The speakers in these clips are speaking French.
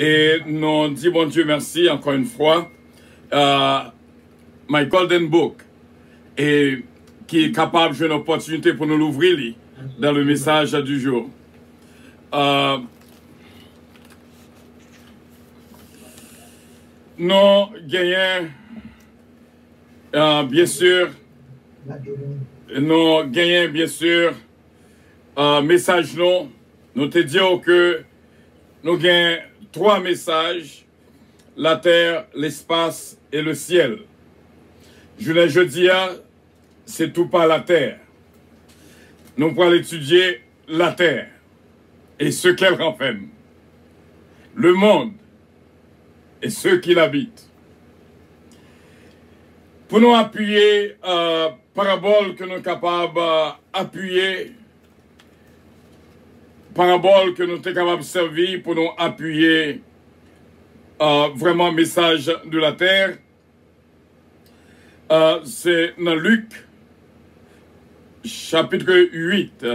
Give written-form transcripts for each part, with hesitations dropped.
Et nous disons bon Dieu merci encore une fois. My Golden Book, et qui est capable de jouer une opportunité pour nous l'ouvrir dans le message du jour. Nous gagnons, bien sûr, message nous te disons que nous gagnons 3 messages: la terre, l'espace et le ciel. Je dis, c'est tout par la terre. Nous pourrons étudier la terre et ce qu'elle renferme, le monde et ceux qui l'habitent. Pour nous appuyer, parabole que nous sommes capables d'appuyer, parabole que nous sommes capables de servir pour nous appuyer vraiment message de la terre. C'est dans Luc, chapitre 8.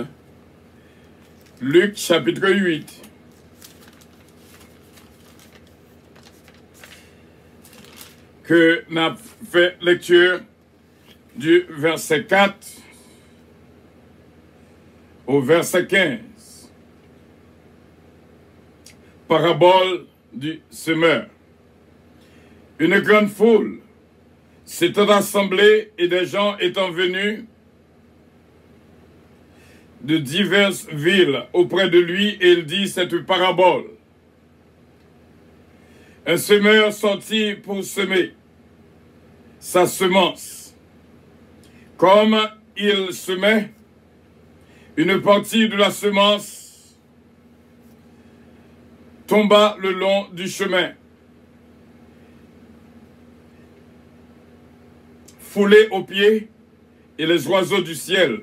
Luc, chapitre 8. Que nous avons fait lecture du verset 4 au verset 15. Parabole du semeur. Une grande foule s'étant rassemblée et des gens étant venus de diverses villes auprès de lui, et il dit cette parabole. Un semeur sortit pour semer sa semence. Comme il semait, une partie de la semence tomba le long du chemin, foulée aux pieds, et les oiseaux du ciel.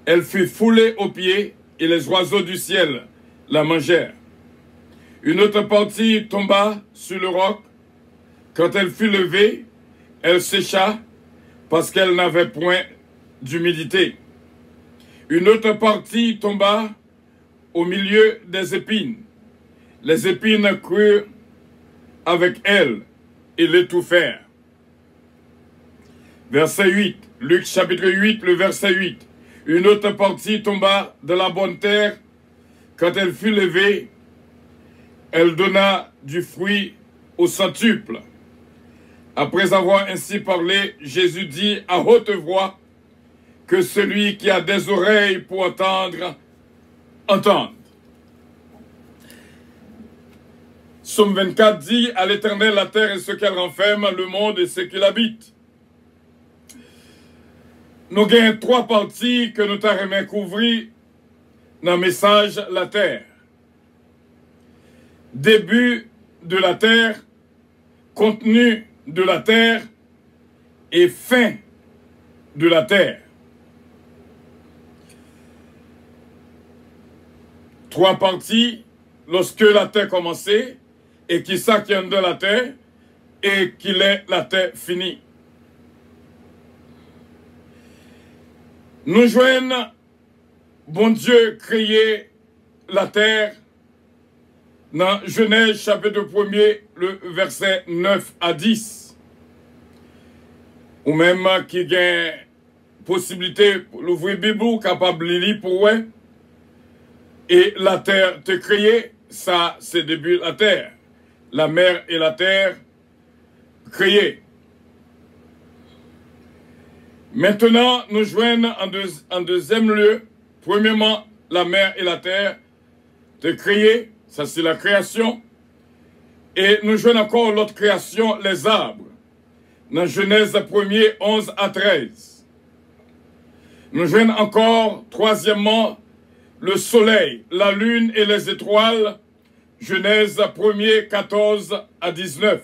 Elle fut foulée aux pieds, et les oiseaux du ciel la mangèrent. Une autre partie tomba sur le roc. Quand elle fut levée, elle sécha parce qu'elle n'avait point d'humidité. Une autre partie tomba au milieu des épines. Les épines crurent avec elle et l'étouffèrent. Verset 8, Luc chapitre 8, le verset 8. Une autre partie tomba dans la bonne terre. Quand elle fut levée, elle donna du fruit au centuple. Après avoir ainsi parlé, Jésus dit à haute voix que celui qui a des oreilles pour entendre, entende. Psaume 24 dit: à l'Éternel la terre et ce qu'elle renferme, le monde et ce qu'il habite. Nous avons 3 parties que nous t'avons couvrir dans le message la terre. Début de la terre, contenu de la terre et fin de la terre. 3 parties lorsque la terre commençait, et qui ça qui est de la terre, et qu'il est la terre finie. Nous joignons, bon Dieu créer la terre dans Genèse chapitre 1er, le verset 9 à 10. Ou même qui a possibilité d'ouvrir la Bible, capable de lire pour eux. Et la terre te créée, ça c'est le début de la terre. La mer et la terre créées. Maintenant, nous joignons en deuxième lieu, premièrement, la mer et la terre te créées, ça c'est la création. Et nous joignons encore l'autre création, les arbres. Dans Genèse 1er, 11 à 13. Nous joignons encore, troisièmement, le soleil, la lune et les étoiles. Genèse 1er, 14 à 19.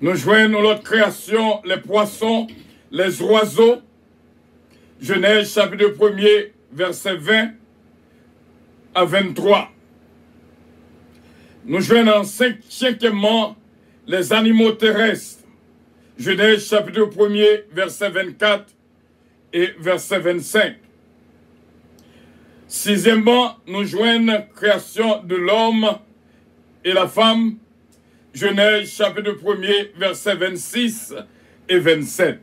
Nous joignons l'autre création, les poissons, les oiseaux. Genèse chapitre 1er, verset 20 à 23. Nous joignons cinquièmement les animaux terrestres. Genèse chapitre 1er, verset 24 et verset 25. Sixièmement, nous joignons création de l'homme et la femme. Genèse chapitre 1er, versets 26 et 27.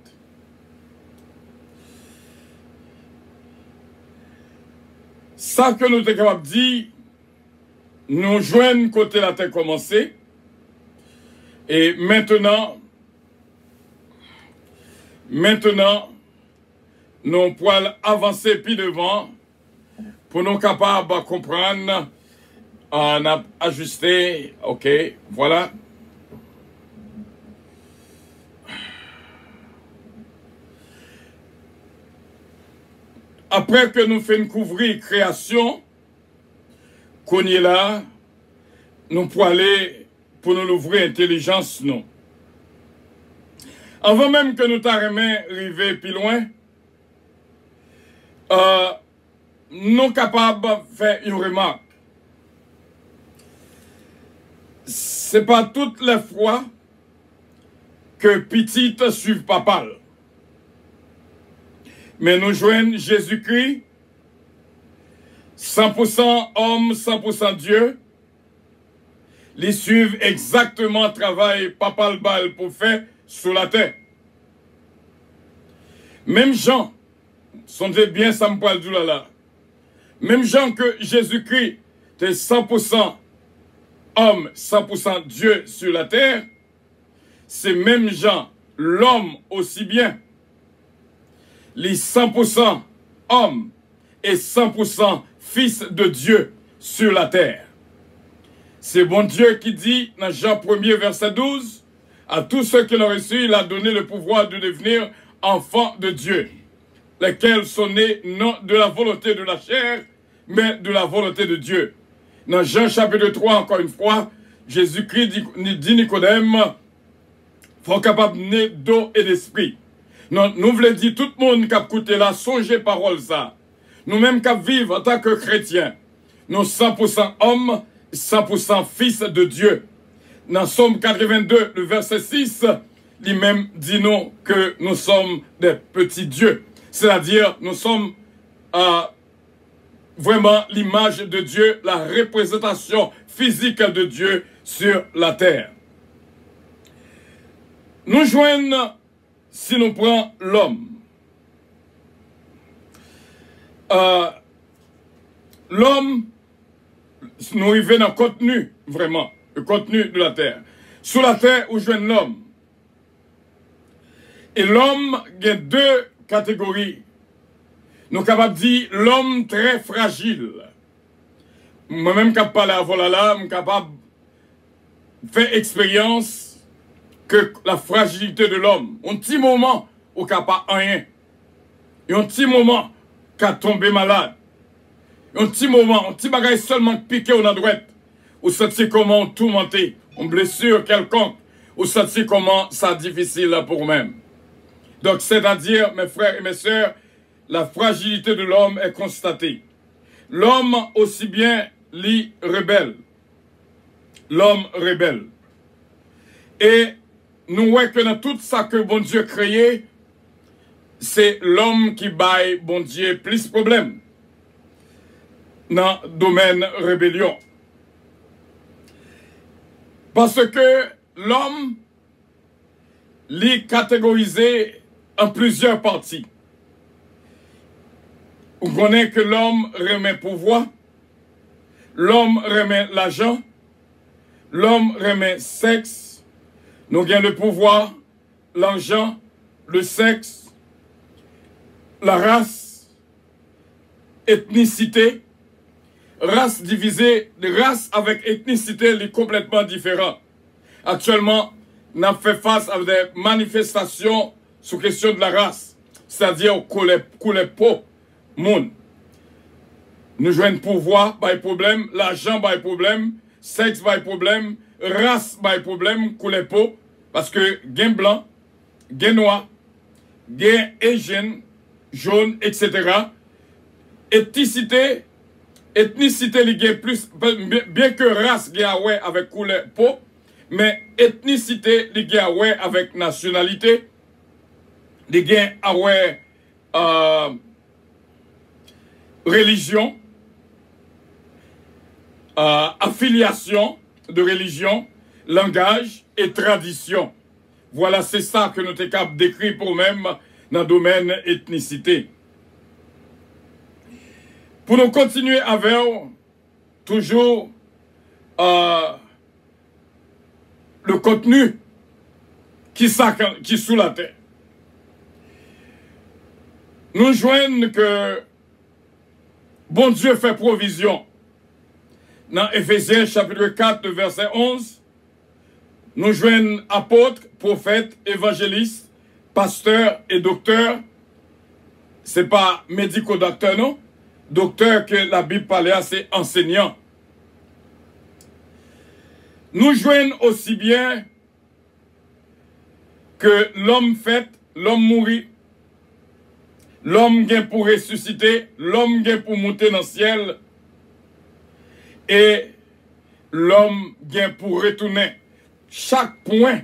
Ça que nous sommes capables de dire, nous joignons côté la terre commencée. Et maintenant, nous pouvons avancer plus devant pour nous capables de comprendre, on a ajusté, ok, voilà. Après que nous faisons couvrir création, qu'on y est là, nous pouvons aller pour nous l'ouvrir intelligence, non. Avant même que nous t'arrivions arriver plus loin, nous sommes capables de faire une remarque. Ce n'est pas toutes les fois que petite suivent papa. Mais nous joignons Jésus-Christ, 100% homme, 100% Dieu. Ils suivent exactement le travail papa le bal pour faire sur la terre. Même Jean, sondez bien ça me parle du là. Même Jean que Jésus-Christ était 100% homme, 100% Dieu sur la terre, c'est même Jean, l'homme aussi bien, les 100% homme et 100% fils de Dieu sur la terre. C'est bon Dieu qui dit dans Jean 1er verset 12, à tous ceux qui l'ont reçu, il a donné le pouvoir de devenir enfants de Dieu, lesquels sont nés non de la volonté de la chair, mais de la volonté de Dieu. Dans Jean chapitre 3, encore une fois, Jésus-Christ dit Nicodème, faut capable de naître d'eau et d'esprit. Nous voulons dire, tout le monde qui a écouté là, songez parole ça. Nous-mêmes qui vivons en tant que chrétiens, nous 100% hommes, 100% fils de Dieu. Dans Somme 82, le verset 6, lui-même dit nous que nous sommes des petits dieux. C'est-à-dire, nous sommes vraiment l'image de Dieu, la représentation physique de Dieu sur la terre. Nous joignons, si nous prenons l'homme. L'homme, nous arrivons dans le contenu, vraiment, le contenu de la terre. Sur la terre, où joignent l'homme. Et l'homme, il y a deux catégories. Nous sommes capables de dire l'homme très fragile. Moi-même, quand je parle avant là, je suis capable de faire expérience que la fragilité de l'homme. Un petit moment où il n'y a pas rien. Et un petit moment où il tombé malade. Un petit moment, un petit bagage seulement piqué au droite. Ou senti comment tout monter, une blessure quelconque. Ou senti comment ça difficile pour vous-même. Donc, c'est-à-dire, mes frères et mes sœurs, la fragilité de l'homme est constatée. L'homme aussi bien lit rebelle. L'homme rebelle. Et nous voyons que dans tout ça que bon Dieu créé, c'est l'homme qui baille bon Dieu plus problème. Dans le domaine rébellion. Parce que l'homme l'est catégorisé en plusieurs parties. Vous connaissez que l'homme remet pouvoir, l'homme remet l'argent, l'homme remet sexe, nous gagnons le pouvoir, l'argent, le sexe, la race, ethnicité, race divisée, race avec ethnicité est complètement différent. Actuellement, on a fait face à des manifestations sur question de la race, c'est-à-dire couler peau, monde. Nous jouons pouvoir, pas de problème, l'argent, pas de problème, sexe, pas de problème, race, pas de problème, couler peau, parce que gain blanc, gain noir, gain asian, jaune, etc. Ethnicité, liée plus, bien que race liée avec couleur peau, mais ethnicité liée avec nationalité, liée avec religion, affiliation de religion, langage et tradition. Voilà, c'est ça que nous sommes capables d'écrire pour même dans le domaine ethnicité. Pour nous continuer avec toujours le contenu qui est sous la terre. Nous joignons que bon Dieu fait provision. Dans Éphésiens chapitre 4, verset 11, nous joignons apôtres, prophètes, évangélistes, pasteurs et docteurs. Ce n'est pas médico-docteur, non? Docteur que la Bible parlait, c'est enseignant. Nous joignons aussi bien que l'homme fait, l'homme mourit, l'homme vient pour ressusciter, l'homme vient pour monter dans le ciel, et l'homme vient pour retourner. Chaque point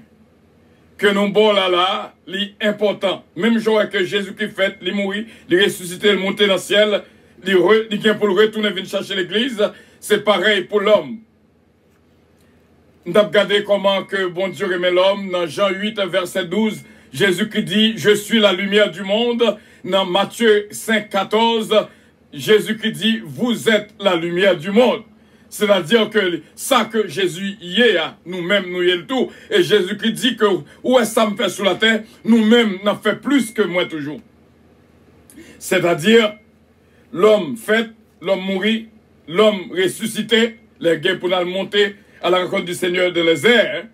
que nous avons là, est important. Même jour que Jésus-Christ fait, il mourit, il ressuscité, il monté dans le ciel, il vient pour le retourner, venir chercher l'église, c'est pareil pour l'homme. Nous avons regardé comment que bon Dieu remet l'homme. Dans Jean 8, verset 12, Jésus-Christ dit, je suis la lumière du monde. Dans Matthieu 5, 14, Jésus-Christ dit, vous êtes la lumière du monde. C'est-à-dire que ça que Jésus y est, nous-mêmes, nous y est le tout. Et Jésus-Christ dit que, où est-ce que ça me fait sous la terre, nous-mêmes, n'en fait plus que moi toujours. C'est-à-dire, l'homme fait, l'homme mourit, l'homme ressuscité, les gays pour nous monter à la rencontre du Seigneur de les airs.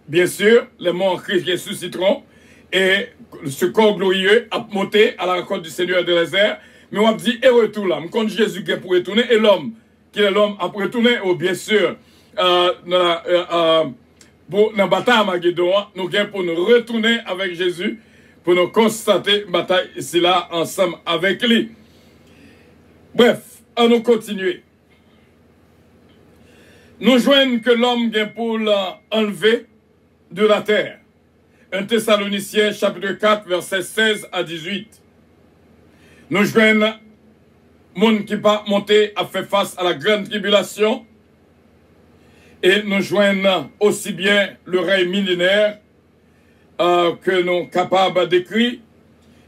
Bien sûr, les morts en Christ ressusciteront et ce corps glorieux a monté à la rencontre du Seigneur de les airs. Mais on a dit, et retour là, quand Jésus est pour retourner, et l'homme, qui est l'homme a pour retourner, oh, bien sûr, dans la bataille à Magédon, nous gagnons pour nous retourner avec Jésus, pour nous constater bataille ici là, ensemble avec lui. Bref, on nous continuer. Nous joignons que l'homme vient pour l'enlever de la terre. 1 Thessaloniciens chapitre 4 verset 16 à 18. Nous joignons monde qui va monter à faire face à la grande tribulation. Et nous joignons aussi bien le règne millénaire que nous sommes capables d'écrire.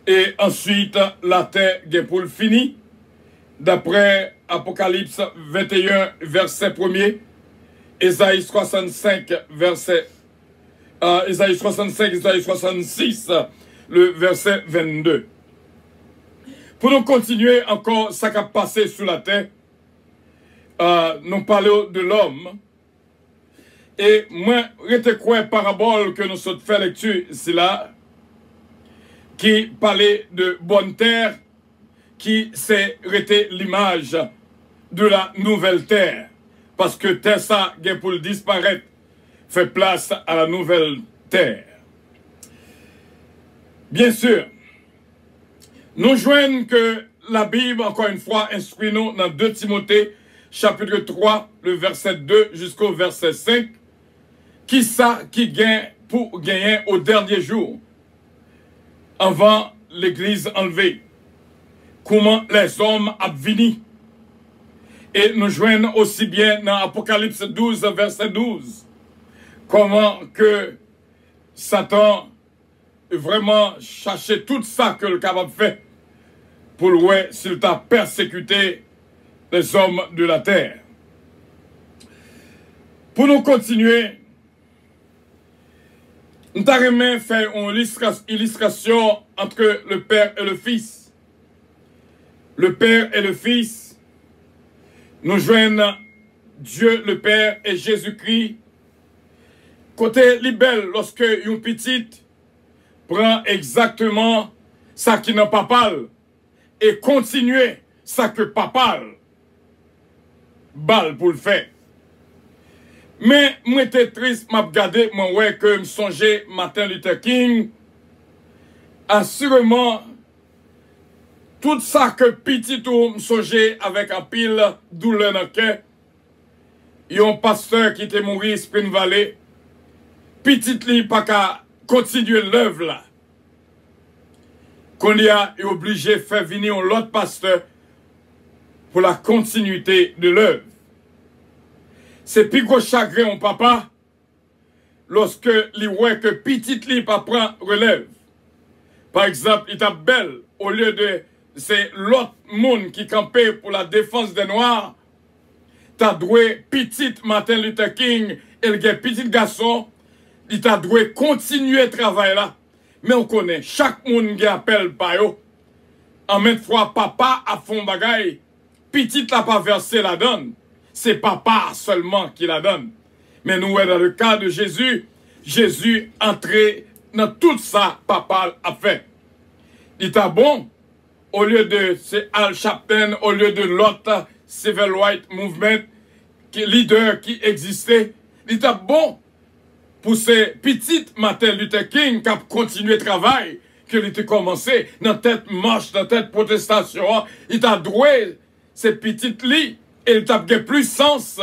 Et ensuite la terre est pour le fini. D'après Apocalypse 21 verset 1er. Ésaïe 65, verset Ésaïe 65, Ésaïe 66, le verset 22. Pour nous continuer encore ça qui a passé sur la terre, nous parlons de l'homme. Et moi, je quoi parabole que nous sommes fait lecture ici là, qui parlait de bonne terre, qui s'est arrêté l'image de la nouvelle terre. Parce que terre ça, pour le disparaître, fait place à la nouvelle terre. Bien sûr, nous joignons que la Bible, encore une fois, instruit nous dans 2 Timothée, chapitre 3, le verset 2 jusqu'au verset 5, qui ça qui gagne pour gagner au dernier jour, avant l'église enlevée. Comment les hommes abvinis. Et nous joignons aussi bien dans Apocalypse 12, verset 12, comment que Satan vraiment cherché tout ça que le capable fait pour le voir s'il t'a persécuté les hommes de la terre. Pour nous continuer, nous avons fait une illustration entre le Père et le Fils. Le Père et le Fils, nous joignons Dieu le Père et Jésus-Christ. Côté libelle, lorsque une petite prend exactement ça qui n'a pas parle et continuer ça que pas parle, balle pour le faire. Mais moi j'étais triste, m'a regardé, moi ouais que me songeais Martin Luther King, assurément tout ça que petit tout me songeait avec un pile douleur dans le cœur. Il y a un pasteur qui était mort à Spring Valley. Petit li pas qu'à continuer l'œuvre là. Qu'on y a obligé de faire venir un autre pasteur pour la continuité de l'œuvre. c'est plus gros chagrin au papa lorsque il voit que petit li pas prend relève. Par exemple, il t'a belle au lieu de c'est l'autre monde qui campait pour la défense des Noirs. T'as doué petit Martin Luther King et le petit garçon, il t'a doué continuer travail là. Mais on connaît chaque monde qui appelle par eux. En même fois papa a fond bagaille, petit l'a pas versé la donne. C'est papa seulement qui la donne. Mais nous, dans le cas de Jésus, Jésus entré dans tout ça, papa a fait. Il t'a bon, au lieu de c'est Al Sharpton, au lieu de l'autre Civil Rights Movement, leader qui existait, il t'a bon pour ces petites Martin Luther King qui a continué le travail que il a commencé dans cette marche, dans cette protestation. Il t'a doué ces petites lits et il t'a plus sens.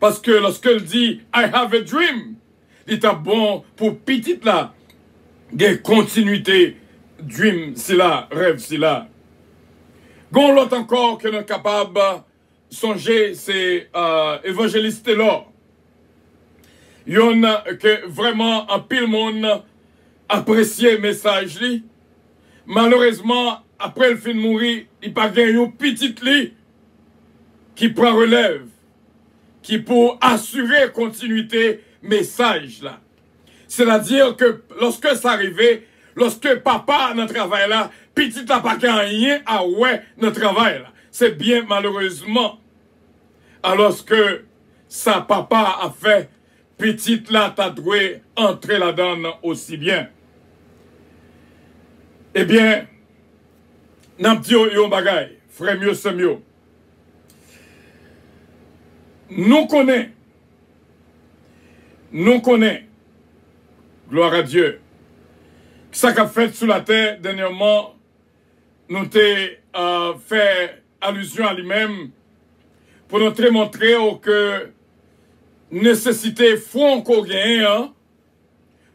Parce que lorsqu'il dit I have a dream, il t'a bon pour petite là, des continuités, dream, c'est là, rêve, c'est là. Gon l'autre encore que nous sommes capables de songer, c'est évangéliste Taylor. Il y en a que vraiment un pile monde apprécié le message li. Malheureusement, après le fin de mourir, il pas gagné une petite lit qui prend relève, qui pour assurer continuité message là. C'est-à-dire que lorsque ça arrivait, lorsque papa dans le travail là, petit n'a pas rien à ouais dans le travail là. C'est bien malheureusement. Alors que sa papa a fait, petite là t'a doué entrer là-dedans aussi bien. Eh bien, n'a dit yon bagay, frère mieux c'est mieux. Nous connaissons, gloire à Dieu, ça qu'a fait sous la terre dernièrement, nous avons fait allusion à lui-même pour nous montrer que nécessité front qu'on gagne,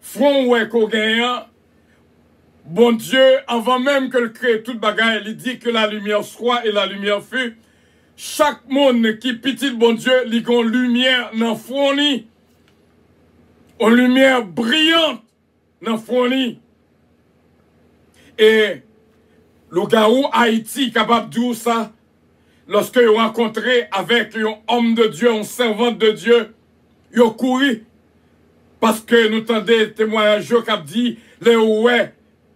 front ouais qu'on gagne, bon Dieu, avant même que le crée toute bagaille, il dit que la lumière soit et la lumière fut. Chaque monde qui petit bon Dieu, il y a une lumière dans fourni. Une lumière brillante dans fourni. Et le gars où Haïti capable de dire ça, lorsque ils ont rencontré avec un homme de Dieu, un servant de Dieu, ils ont couru. Parce que nous entendons des témoignages qui ont dit, les ouais,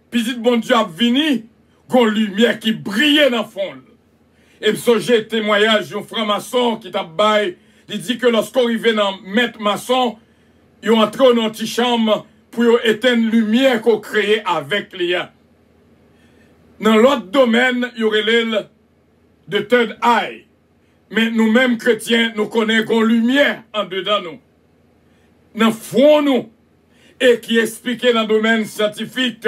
petit bon Dieu a venu, une lumière qui brillait dans le fond. Et j'ai témoignage d'un franc-maçon qui t'a bail, il dit que lorsqu'on arrivait dans maître maçon, ils ont entré dans une petite chambre pour éteindre la lumière qu'on créait avec les gens. Dans l'autre domaine, il y aurait l'île de third eye. Mais nous-mêmes chrétiens, nous connaissons une lumière en dedans nous. Dans le fond nous. Et qui expliquait dans le domaine scientifique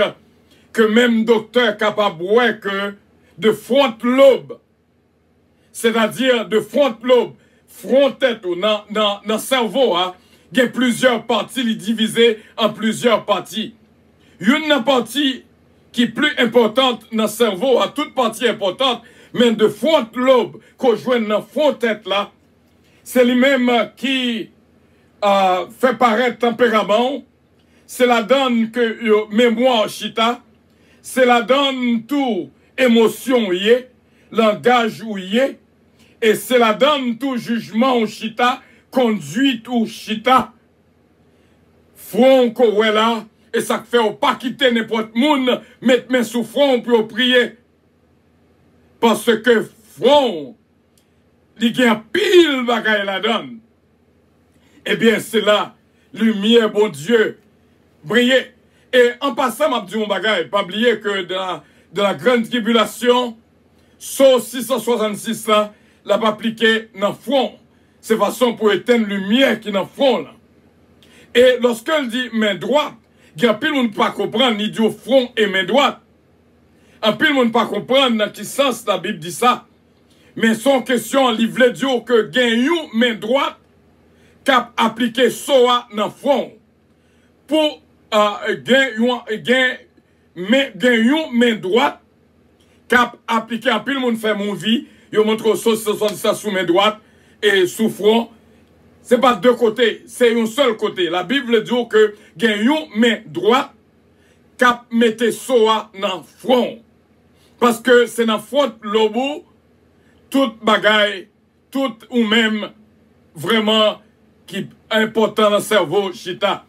que même docteur capable de voir que de front lobe, c'est-à-dire de front lobe, front tête dans le cerveau, il y a plusieurs parties, il est divisé en plusieurs parties. Une partie qui est plus importante dans le cerveau, toute partie importante, mais de front lobe qu'on joue dans front tête là, c'est lui-même qui fait paraître tempérament, c'est la donne que mémoire chita, c'est la donne tout émotion y est, langage ou y est, et c'est la donne tout jugement ou chita, conduite ou chita. Front qu'on est là, et ça fait au pas quitter n'importe monde, mettre main sous front pour prier. Parce que front, il y a pile bagaille la donne. Eh bien, c'est là, lumière, bon Dieu, briller. Et en passant, m'a dit mon bagaille, pas oublier que dans la grande tribulation, sauf 666 là, l'a pas appliqué dans le front. C'est façon pour éteindre la lumière qui est dans le front là. Et lorsqu'elle dit main droite, il y a pile monde pas comprendre ni du front et main droite. En pile monde pas comprendre dans quel sens la Bible dit ça. Mais son question, il voulait dire que gagne une main droite cap appliquer soa dans le front. Pour gagner une main droite cap appliquer à pile monde fait mon vie, yo montre ça sous main droite et sous front Ce n'est pas deux côtés, c'est un seul côté. La Bible dit que il y a une main droite qui mette soa dans le front. Parce que c'est dans le front lobo, tout bagaille, tout ou même vraiment qui est important dans le cerveau chita.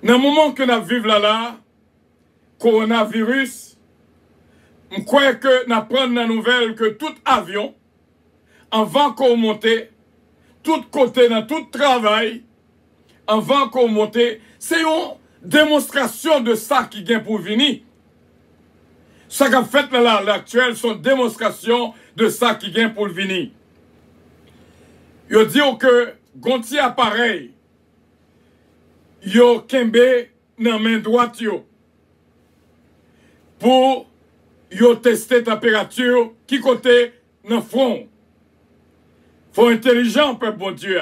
Dans le moment que nous vivons là, coronavirus, je crois que nous apprenons la nouvelle que tout avion, avant qu'on monte, tout côté, dans tout travail, avant qu'on monte, c'est une démonstration de ça qui vient pour venir. Ce qu'a fait là, l'actuel, c'est une démonstration de ça qui vient pour venir. Yo dit que, gonti appareil, yo kembe nan main droite yo, pour yo tester température qui côté dans front. Faut intelligent, peuple bon Dieu.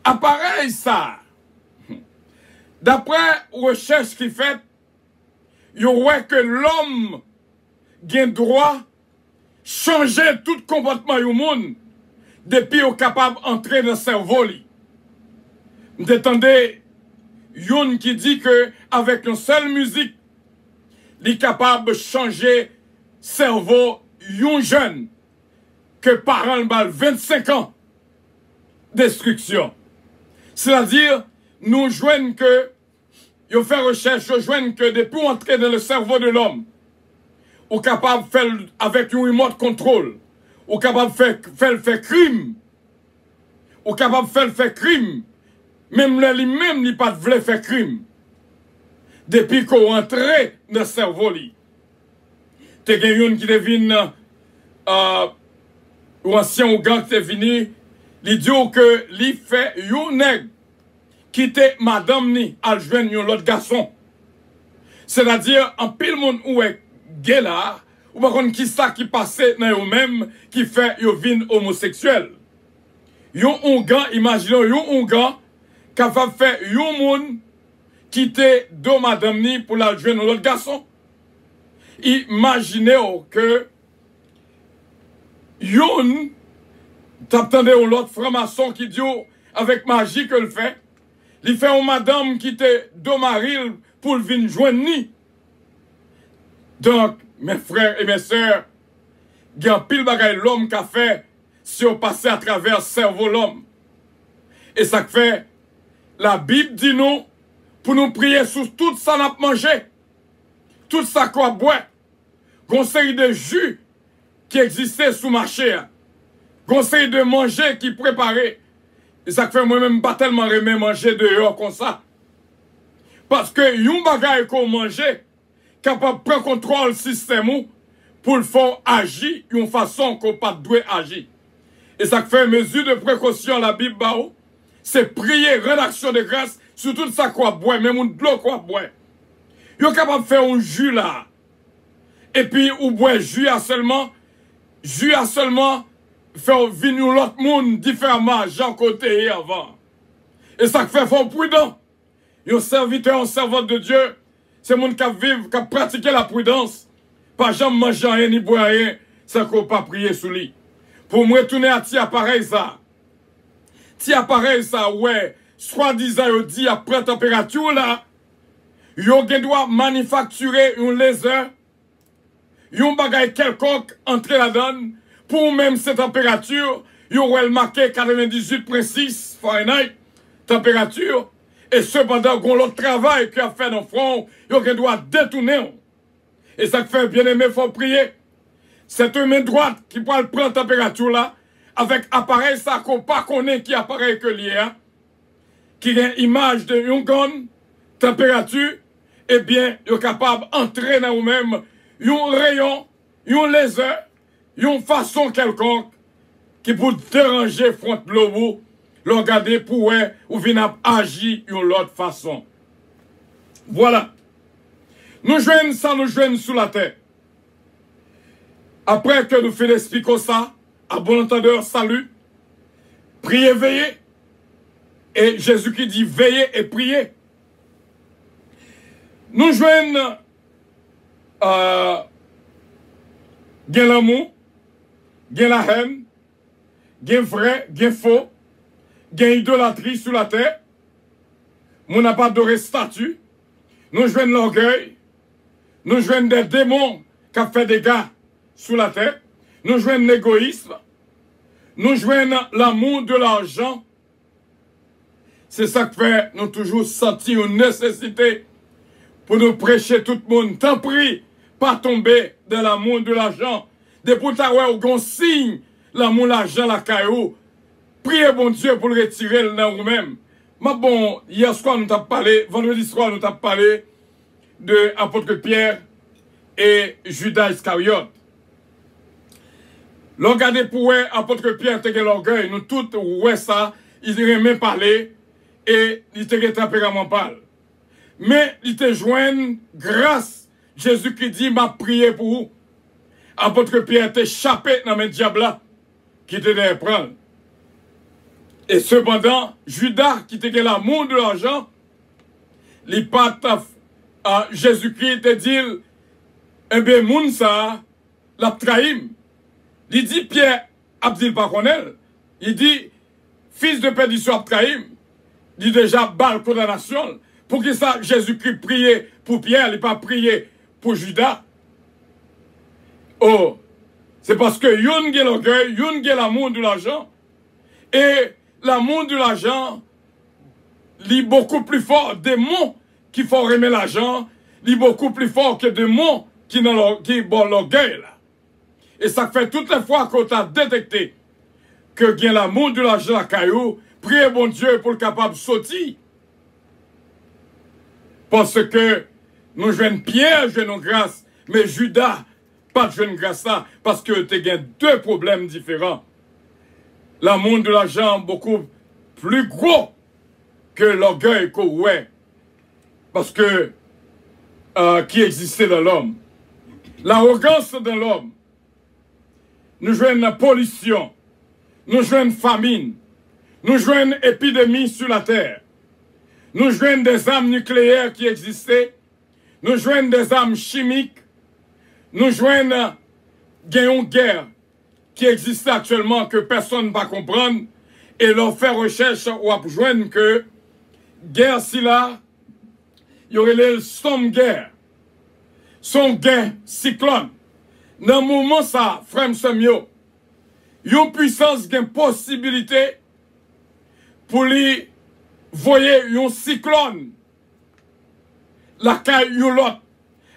Appareil ça, d'après recherche qui fait, yo voit que l'homme a droit changer tout comportement du monde depuis qu'il est capable d'entrer dans le cerveau. Vous entendez yon qui dit que avec une seule musique, il est capable de changer le cerveau yon jeune que parents bal 25 ans destruction. C'est-à-dire, nous joignons que, nous faisons recherche, nous joignons que depuis entrer dans le cerveau de l'homme, ou capable de faire avec un remote control, ou capable de faire crime, ou capable de faire crime, même lui-même, il pas de faire crime. Depuis qu'on entre dans le cerveau, te gen yon qui devine, ou ancien ou gang qui devine, il dit que li fait yon nèg qui te madame ni al jwenn yon l'autre garçon. C'est-à-dire, en pile monde ou est gay là, ou par contre qui ça qui passait dans yon même, qui fait yon vin homosexuel. Yon ongan, imaginons yon ongan, capable de faire yon moun qui te do madame ni pour la jwenn l'autre garçon. Imaginez que yon t'attendez l'autre franc-maçon qui dit avec magie que le fait. Il fait une madame qui te do maril pour le vin joindre ni. Donc, mes frères et mes sœurs, il y a pile bagay l'homme qui a fait si on passait à travers le cerveau l'homme. Et ça fait, la Bible dit nous, pour nous prier sur tout ça qu'on a mangé, tout ça qu'on a boit, conseil de jus qui existait sous marché, conseil de manger qui préparait. Et ça fait moi-même pas tellement aimer manger dehors comme ça. Parce que yon bagay qu'on mangeait, capable de prendre contrôle du système pour le faire agir d'une façon qu'on pas doit agir. Et ça fait mesure de précaution la Bible, c'est prier, rédaction de grâce sur tout ça qu'on boit, même de l'eau qu'on boit. Yon capable de faire un jus là. Et puis, ou boit jus à seulement faire venir l'autre monde différemment, Jean côté avant. Et ça fait fort prudent. Un serviteur, un servant de Dieu, c'est monde qui vivent, qui pratique la prudence. Pas jamais manger rien ni boire rien, sans qu'on pas prier sous lui. Pour me retourner à ti appareil ça. Ti appareil ça, ouais, soi-disant, yo dit après température là, yo doit manufacturer un laser, yon bagay quelconque entre la donne, pour même cette température, yon will marqué 98,6 Fahrenheit, température, et cependant, gon l'autre travail qu'il a fait dans le front, yon doit détourner. Et ça fait bien aimé, faut prier. C'est une main droite qui peut prendre température là, avec appareil ça qu'on pas connaît qui appareil que lié, qui a une image de yon gun, température, eh bien, yon capable d'entrer dans vous-même, yon rayon, yon laser, yon façon quelconque qui peut déranger front lobo, le regarder pour ou venir agir d'une autre façon. Voilà. Nous joignons ça, nous joignons sous la terre. Après que nous faisons expliquer ça, à bon entendeur, salut, priez, veillez. Et Jésus qui dit veillez et priez. Nous joignons l'amour, gen la haine, gen vrai, gen faux, gen idolâtrie sur la terre. Moun n'a pas adoré statue. Nous jouons l'orgueil. Nous jouons des démons qui ont fait des dégâts sur la terre. Nous jouons l'égoïsme. Nous jouons l'amour de l'argent. C'est ça qui fait nous toujours sentir une nécessité pour nous prêcher tout le monde. Tant pis, pas tomber dans l'amour de l'argent. Depuis ta ouais, on signe l'amour de l'argent, la caillou. Priez bon Dieu pour le retirer dans nous-mêmes. Mais bon, hier soir, nous avons parlé, vendredi soir, nous avons parlé de l'apôtre Pierre et Judas Iscariote. Regardez pour l'apôtre Pierre, c'était l'orgueil. Nous tous, ouais, ça, il n'aurait même parlé et il était tempérament pâle. Mais il te joint grâce. Jésus-Christ dit, m'a prié pour vous. Apôtre Pierre était échappé dans le diable qui était derrière prendre. Et cependant, Judas, qui était l'amour de l'argent, il part à Jésus-Christ te dit, eh bien, moun ça, l'a trahim. Il dit, Pierre, Abdil Paconel, il dit, fils de perdition Abtrahim, il dit déjà, balle condamnation. Pour que ça, Jésus-Christ priait pour Pierre, il n'a pas prié pour Judas. Oh, c'est parce que yon gen l'orgueil, yon gen l'amour de l'argent. Et l'amour de l'argent, il est beaucoup plus fort des mots qui font aimer l'argent, il est beaucoup plus fort que des mots qui bon l'orgueil. Et ça fait toutes les fois qu'on a détecté que gen l'amour de l'argent à caillou, priez bon Dieu pour le capable de sortir. Parce que nous jouons Pierre, jouons grâce, mais Judas, pas de jouer grâce là, parce que tu as deux problèmes différents. L'amour de l'argent beaucoup plus gros que l'orgueil qu'on ouais, parce que qui existait dans l'homme. L'arrogance dans l'homme. Nous jouons la pollution, nous jouons famine, nous jouons épidémie sur la terre, nous jouons des armes nucléaires qui existaient, nous jouons des armes chimiques, nous jouons une guerre qui existe actuellement que personne ne va comprendre et leur faire recherche ou à joindre que guerre si là, il y aurait les son guerre cyclone. Dans le moment ça, frère Samuel, une puissance qui a une possibilité pour lui voyer un cyclone, la caille ou l'autre.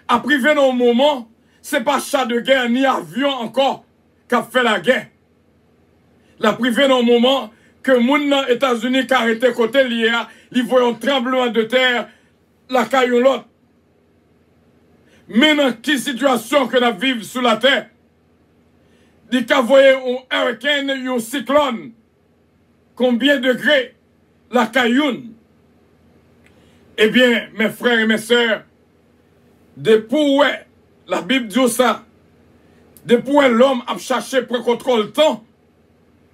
Après, dans un moment, c'est pas chat de guerre ni avion encore qui a fait la guerre. La privé dans un moment que les États-Unis qui a arrêté côté lié, ils voient un tremblement de terre, la caille ou l'autre. Mais dans quelle situation que nous vivons sur la terre, il y a un hurricane, un cyclone, combien de degrés la cailloune? Eh bien, mes frères et mes sœurs, depuis la Bible dit ça, depuis l'homme a cherché pour contrôler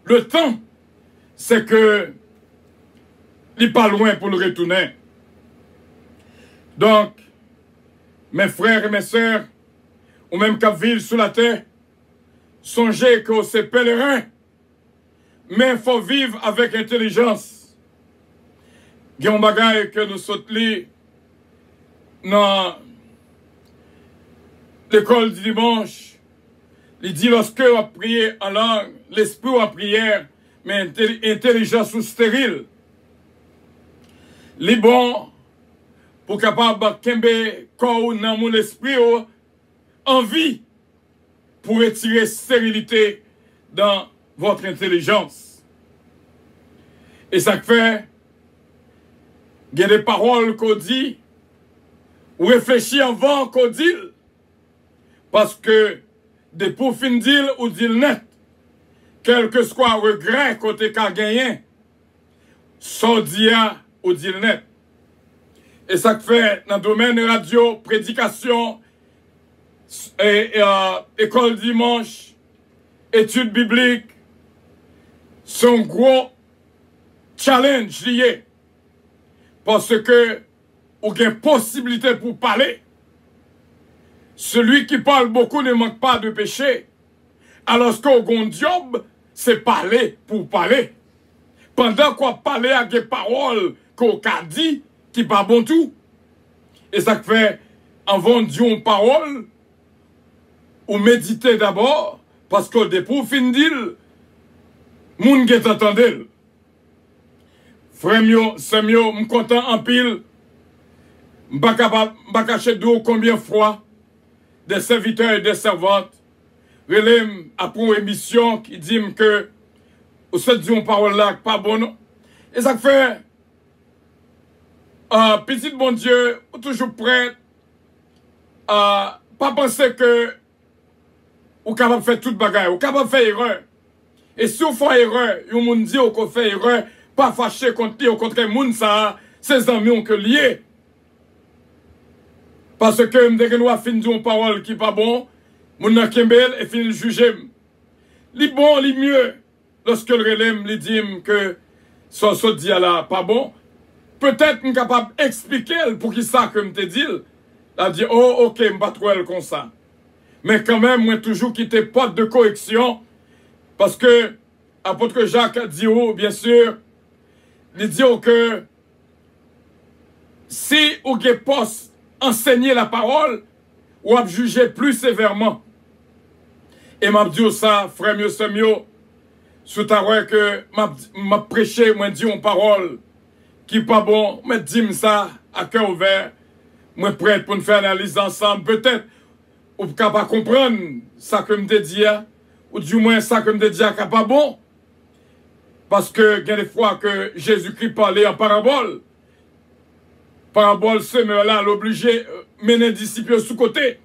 le temps, c'est que il n'est pas loin pour le retourner. Donc, mes frères et mes sœurs, ou même qu'à vivre sur la terre, songez que c'est pèlerin, mais il faut vivre avec intelligence. Il y a un bagage que nous sautons dans l'école du dimanche. Il dit lorsque on prié en langue, l'esprit en prière, mais intelligence ou stérile. Les bons, pour capable de corps dans mon esprit, envie pour retirer stérilité dans votre intelligence. Et ça fait, il y a des paroles qu'on dit, ou réfléchir avant qu'on dit, parce que des pour fin dire ou dire net, quel que soit regret côté qu'a gagné, sans dire ou dire net. Et ça fait dans le domaine radio, prédication, école dimanche, études bibliques, son gros challenge lié. Parce que, on a une possibilité pour parler. Celui qui parle beaucoup ne manque pas de péché. Alors qu'on a un job, c'est parler pour parler. Pendant qu'on parle à des paroles qu'on a dit, qui pas bon tout. Et ça fait, avant de dire une parole, ou méditer d'abord, parce que des pour fin dire, moun qui t'entendent. Frère mio, c'est mieux, m'content en pile, m'pas cacher d'eau combien fois, des serviteurs et des servantes, relève après une émission qui dit que, ou se dit une parole là, pas bon. Et ça fait, petit bon Dieu, ou toujours prêt, pas penser que, ou capable de faire toute bagaille, ou capable de faire erreur. Et si on fait erreur, on moun dit qu'on fait erreur, pas fâché contre lui, au contraire, moun ça, ses amis que lié. Parce que m'deke a fin d'une parole qui pas bon, moun nan kembel et fin juger. Li bon, li mieux, lorsque le relève li dit que son dit là pas bon, peut-être m'm capable d'expliquer pour qui ça que m'te dit. Elle dit, oh, ok, m'pas trop elle comme ça. Mais quand même, moi toujours quitter porte de correction, parce que, apôtre Jacques a dit, oh, bien sûr, il dit que si vous avez poste enseigner la parole, ou à juger plus sévèrement. Et m'a dit ça, frère mieux, c'est mieux, sous ta voix que m'a prêché, m'a dit une parole qui pas bon, m'a dit ça à cœur ouvert, moi prêt pour nous faire analyse ensemble, peut-être, ou pas comprendre ça que me dit, ou du moins ça que me dit qui pas bon. Parce que, il y a des fois que Jésus-Christ parlait en parabole. Parabole, ce là l'obligé mener disciples sous côté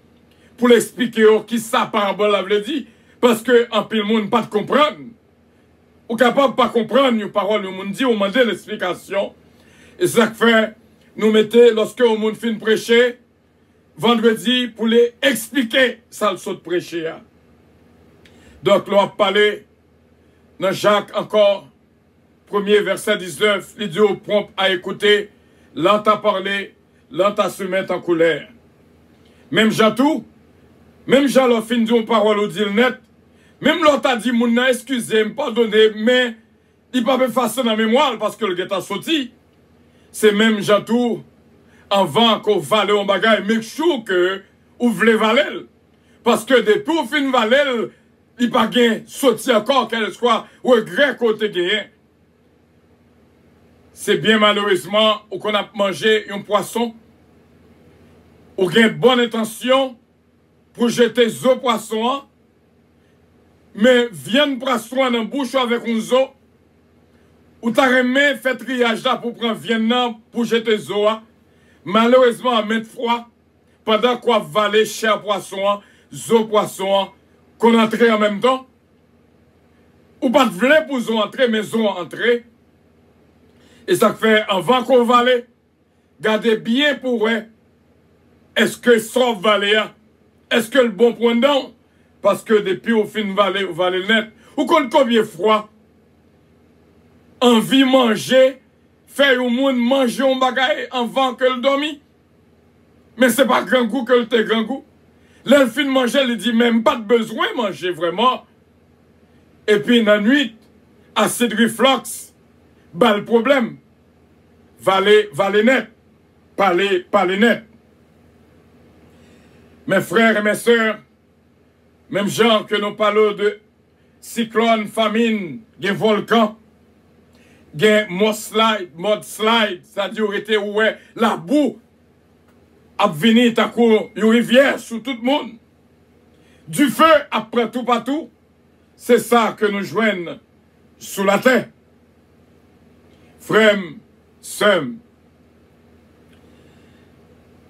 pour l'expliquer qui ça parabole avait dit. Parce que, en pile monde, pas de comprendre. Ou capable de pas comprendre une parole, on dit, on demande l'explication. Et ça fait, nous mettons, lorsque on monde fin prêcher, vendredi, pour les expliquer ça le saut de prêcher. Donc, l'on a parlé dans Jacques encore, premier verset 19, il dit au prompt à écouter, lent à parler, lent à se mettre en colère. Même Jean tout, même Jean l'a fin d'une parole au dit net, même l'autre a dit, mon excusez, pardonnez, mais il pas faire ça dans la mémoire parce que le gars a sauté. C'est même Jean tout, avant qu'on valait un bagage, make sure que vous voulez valer. Parce que depuis vous fin valer, il pas gain sauté encore, qu'elle soit, ou regret côté gain. C'est bien malheureusement qu'on a mangé un poisson, ou gain bonne intention pour jeter zo poisson, mais vienne poisson dans la bouche avec un zo, ou t'as remis fait triage là pour prendre vienne pour jeter zo, malheureusement à maintes fois, pendant qu'on valait cher poisson, zo poisson, qu'on entre en même temps, ou pas de vle pour zo entrer, mais zo entrer. Et ça fait, avant qu'on valait, gardez bien pour eux, est-ce que sauf valer, est-ce que le bon point d'en, parce que depuis au fin valer, ou valer net, ou qu'on combien froid, envie manger, faire au monde manger un bagage avant que le dormi. Mais c'est pas grand goût que le te grand goût. Là, le fin manger, il dit même pas de besoin de manger vraiment. Et puis, dans la nuit, acide reflux, bah le problème. Valer net. Parler net. Mes frères et mes sœurs, même gens que nous parlons de cyclone, famine, des volcans, des mudslide, c'est-à-dire ouais, la boue a venu à coup une rivière sur tout le monde. Du feu après tout partout. C'est ça que nous joignons sous la terre. Frères, sœurs,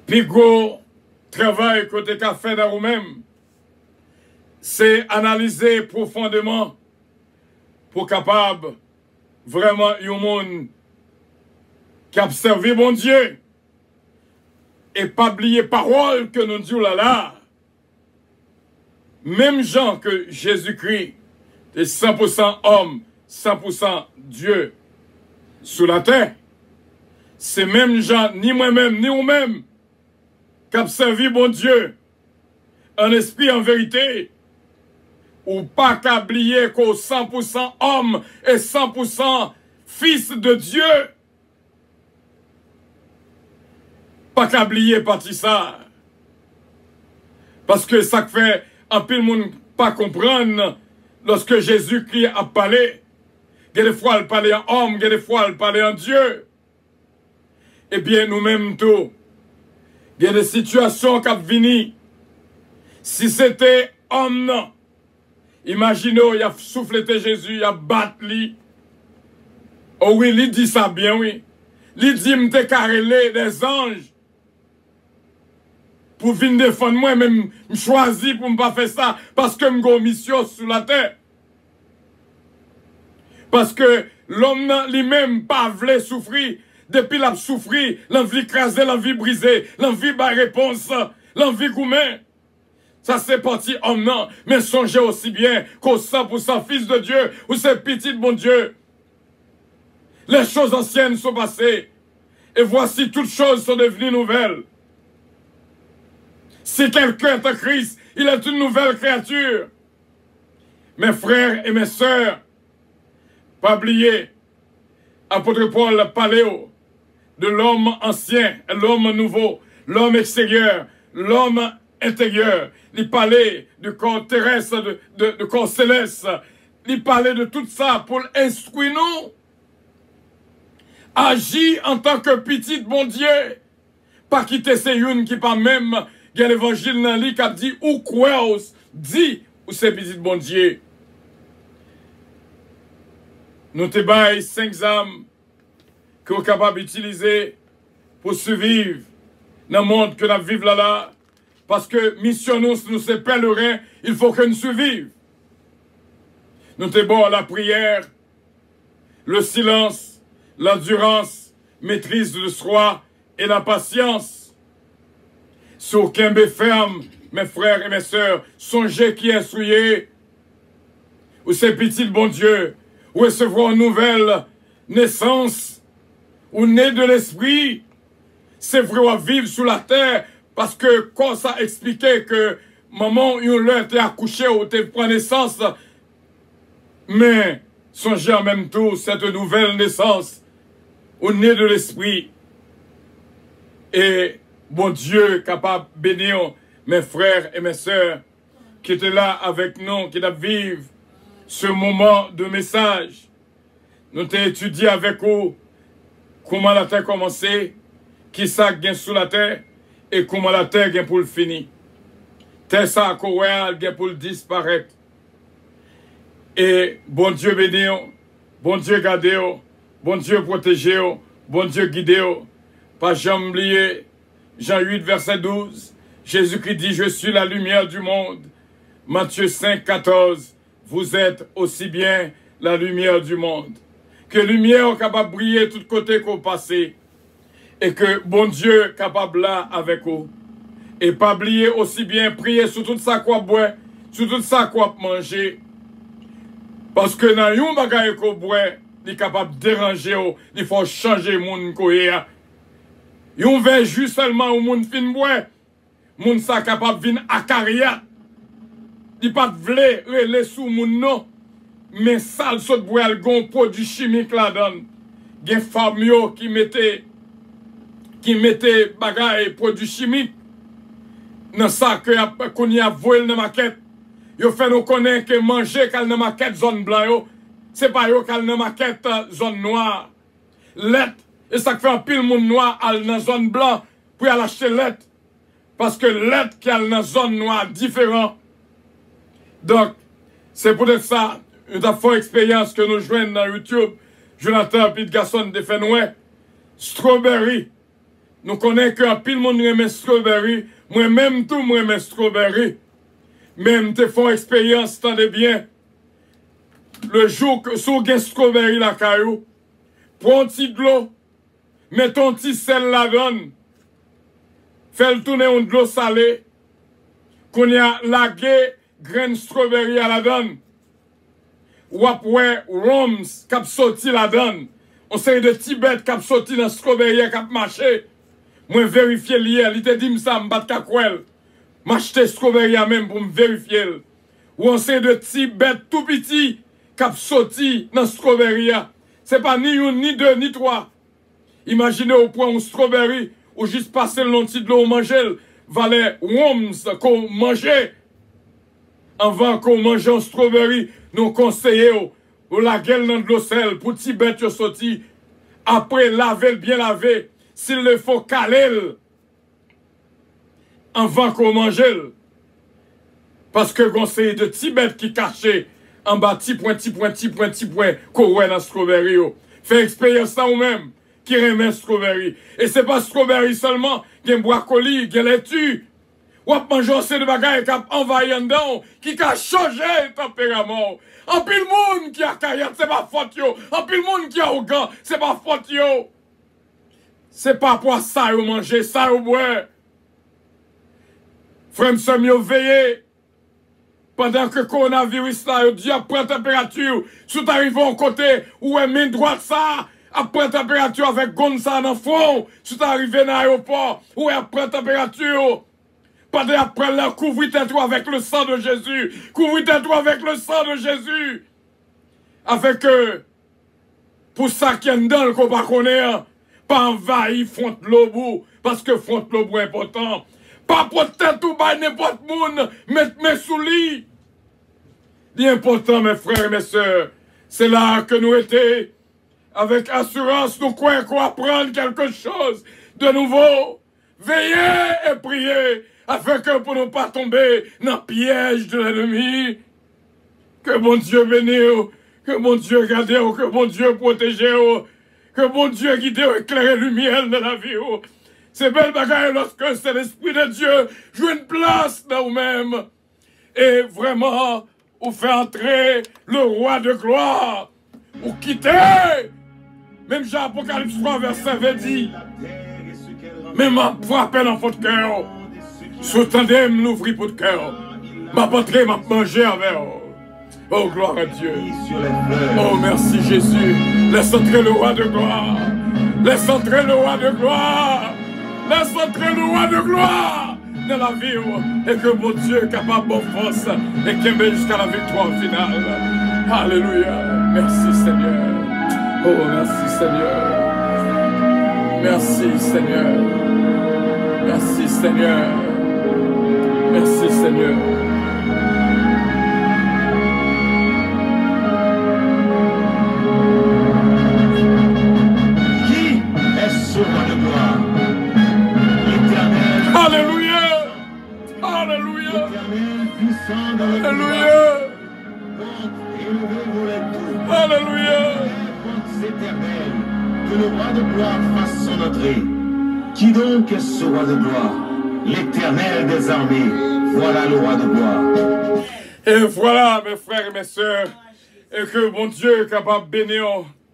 puis gros travail côté qu'a fait dans vous-même, c'est analyser profondément pour capable vraiment un monde qui a servi bon Dieu et pas oublier parole que nous disons là. Même gens que Jésus-Christ est 100% homme, 100% Dieu sous la terre. C'est même gens, ni moi-même, ni vous-même, qui ont servi bon Dieu, en esprit, en vérité, ou pas qu'à oublier qu'au 100% homme et 100% fils de Dieu. Pas qu'à oublier parti ça. Parce que ça fait un peu le monde pas comprendre lorsque Jésus-Christ a parlé. Il y a des fois il parlait en homme, il y a des fois il parlait en Dieu. Eh bien, nous-mêmes tout. Il y a des situations qui viennent. Si c'était homme, non. Imaginez, il a soufflé Jésus, il a battu. Oh oui, il dit ça bien, oui. Il dit, il m'a carrelé des anges. Pour venir défendre moi, même je choisis pour ne pas faire ça. Parce que j'ai une mission sur la terre. Parce que l'homme lui-même pas voulu souffrir. Depuis qu'il a souffert, l'envie écrasée, l'envie brisée, l'envie de réponse, l'envie gourmet. Ça c'est parti homme non. Mais songez aussi bien qu'au 100% fils de Dieu, ou c'est petit de bon Dieu. Les choses anciennes sont passées. Et voici toutes choses sont devenues nouvelles. Si quelqu'un est en Christ, il est une nouvelle créature. Mes frères et mes sœurs, pas oublier, apôtre Paul parlait de l'homme ancien, l'homme nouveau, l'homme extérieur, l'homme intérieur. Il parlait du corps terrestre, du corps céleste. Il parlait de tout ça pour instruire nous. Agir en tant que petit bon Dieu. Pas quitter ces une qui pas même, il y a l'évangile dans lui qui a dit, ou quoi, dit, ou c'est petit bon Dieu. Nous te baillons 5 âmes que nous sommes capables d'utiliser pour survivre dans le monde que nous vivons là. Parce que mission nous c'est pèlerins, il faut que nous survivions. Nous te bon la prière, le silence, l'endurance, maîtrise de soi et la patience. Sur aucun ferme, mes frères et mes sœurs, songez qui est souillé, ou c'est petit bon Dieu, ou recevoir une nouvelle naissance, ou né de l'esprit, c'est vrai vivre sur la terre, parce que quand ça expliquait que maman, une était accouchée ou était pris naissance, mais songez en même temps cette nouvelle naissance, au né de l'esprit, et bon Dieu capable de bénir mes frères et mes sœurs qui étaient là avec nous, qui vivent ce moment de message. Nous avons étudié avec vous comment la terre commencé, qui ça gagne sous la terre, et comment la terre gagne pour le finir. Terre ça gagne pour le disparaître. Et bon Dieu bénir, bon Dieu garder, bon Dieu protéger, bon Dieu guider. Pas jamais oublier Jean 8, verset 12. Jésus-Christ dit, je suis la lumière du monde. Matthieu 5, 14. Vous êtes aussi bien la lumière du monde. Que lumière est capable de briller de tous côtés qu'on passe. Et que bon Dieu est capable là avec vous. Et pas oublier aussi bien prier sur tout ça qu'on boit, sur tout ça qu'on manger. Parce que dans yon bagay qu'on boit, il est capable de déranger, il faut changer le monde qu'on est. Yon veut juste seulement au monde fin bois. Moun sa capable de venir à carrière. Il pas de vle relé sous moun non. Mais sale saute bois le gon produit chimique là dedans. Gen femme yo qui mettait bagay produit chimique dans ça que qu'on y a volé dans maquette. Yo fait nous connaître que manger kal dans maquette zone blanc yo, c'est pas yo kal dans maquette zone noire. Let et ça fait un pile monde noir al dans zone blanc pour aller acheter let parce que let qui al dans zone noire différent. Donc c'est peut-être ça une affaire expérience que nous joignons dans YouTube. Jonathan Pete Gasson de Fenoué strawberry. Nous connaissons qu'un pile monde aime strawberry, moi-même tout moi aime strawberry. Même te font expérience, tendez bien. Le jour que sous gen strawberry la caillou, prends un petit de l'eau, mets ton petit sel là-dedans, fais le tourner de l'eau salée, qu'on y a lagué graine strawberry à la donne. Ou après, roms cap sorti là-dedans. On sait de Tibet cap sorti dans strawberry cap marché. Moi vérifier hier, il te dit ça m'bat kakwel. M'acheter strawberry même pour me vérifier. ou on sait de petits bêtes tout petits qui ont sauté dans strawberry. Ce n'est pas ni une, ni deux, ni trois. Imaginez au point où strawberry, ou juste passer le long de l'eau, manger, valait worms qu'on mangeait. Avant qu'on mange un strawberry, nous conseillons ou la gueule dans de l'eau sel pour petit bête sorti. Après, laver, bien laver. S'il le faut, caler avant qu'on mange. Parce que conseil de petits bêtes qui cachent en bas, petit point, qu'on voit dans strawberry. Fait expérience ça ou même, qui remet strawberry. Et c'est pas strawberry seulement, il y a un brocoli, il y a laitue. Ou à manger aussi de bagailles qui ont envahi en dedans, qui a changé le tempérament. En pile monde qui a carrière, c'est pas faute yo. En pile monde qui a arrogant, c'est pas faute yo. C'est pas pour ça yo manger, ça yo boire. Frère m'sem yo veillé. Pendant que le coronavirus là, yo dit après température, sous t'arrives au côté, ou est main droite ça, après température avec gonza dans le front, sous t'arrives dans l'aéroport, ou est après température. Pendant après là, couvre-toi avec le sang de Jésus. Couvre-toi avec le sang de Jésus. Avec pour ça qu'il y a dans le combat qu'on est, pas envahi Fontainebleau, parce que Fontainebleau est important. Pas pour tête ou pas n'importe monde, mettre mes sous lit. L'important, mes frères et mes sœurs, c'est là que nous étions. Avec assurance, nous croyons qu'on apprendre quelque chose de nouveau. Veillez et priez. Afin que pour ne pas tomber dans le piège de l'ennemi. Que bon Dieu bénisse, que bon Dieu garde, que bon Dieu protège, que bon Dieu guide, éclaire lumière dans la vie. C'est belle bagaille lorsque c'est l'Esprit de Dieu joue une place dans vous-même. Et vraiment, vous fait entrer le roi de gloire. Vous quittez. Même Jean Apocalypse 3, verset 20 dit, même en frappant dans votre cœur. Sous-tendez l'ouvrir pour le cœur. Ma patrie m'a mangé avec. Oh, gloire à Dieu. Oh, merci Jésus. Laisse entrer le roi de gloire. Laisse entrer le roi de gloire. Laisse entrer le roi de gloire dans la vie. Et que mon Dieu est capable de force et qu'il mène jusqu'à la victoire finale. Alléluia. Merci Seigneur. Oh, merci Seigneur. Merci Seigneur. Merci Seigneur. Merci Seigneur. Qui est ce roi de gloire? L'Éternel. Alléluia. Alléluia. L'Éternel puissant dans le Alléluia. Porte et ouvrez-vous les tours. Alléluia. Porte éternelle, que le roi de gloire fasse son entrée. Qui donc est ce roi de gloire? L'Éternel des armées, voilà le roi de gloire. Et voilà, mes frères et mes sœurs, et que bon Dieu est capable de bénir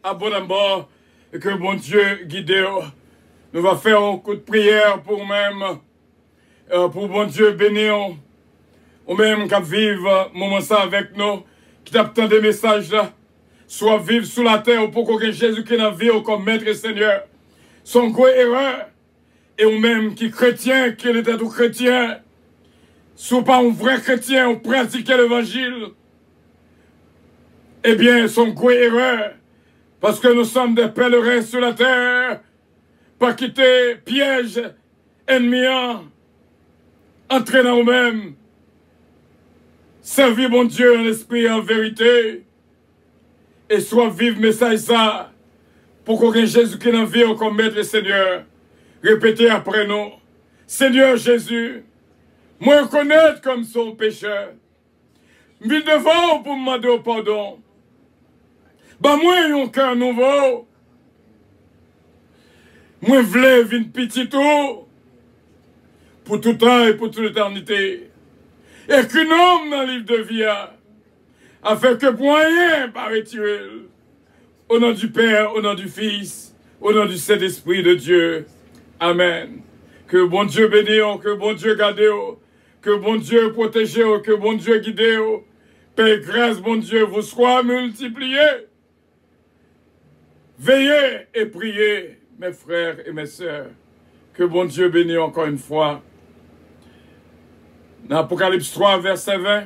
abondamment, et que bon Dieu guide. Nous allons faire un coup de prière pour nous-mêmes, pour bon Dieu bénir, ou même qui vivre moment ça avec nous, qui t'attend des messages là, soit vivre sous la terre pour que Jésus qui est dans la vie comme maître et Seigneur. Son gros erreur, et ou même qui chrétien, qui était tout chrétien, soit pas un vrai chrétien, on pratique l'évangile, eh bien, son gros erreur, parce que nous sommes des pèlerins sur la terre, pas quitter piège, ennemi, entrer dans nous-mêmes, servir mon Dieu en esprit et en vérité, et soit vivre message ça, pour que Jésus qui est dans la vie comme maître et Seigneur. Répétez après nous. Seigneur Jésus, moi reconnaître comme son pécheur. Je viens devant pour me demander pardon. Bah moi un cœur nouveau. Moi voulais venir petit tout. Pour tout temps et pour toute l'éternité. Et qu'un homme dans le livre de vie a fait que pour rien par retirer. Au nom du Père, au nom du Fils, au nom du Saint-Esprit de Dieu. Amen. Que bon Dieu bénisse, que bon Dieu garde, que bon Dieu protège, que bon Dieu guide. Père, grâce, bon Dieu, vous soit multiplié. Veillez et priez, mes frères et mes sœurs. Que bon Dieu bénisse encore une fois. Dans Apocalypse 3, verset 20,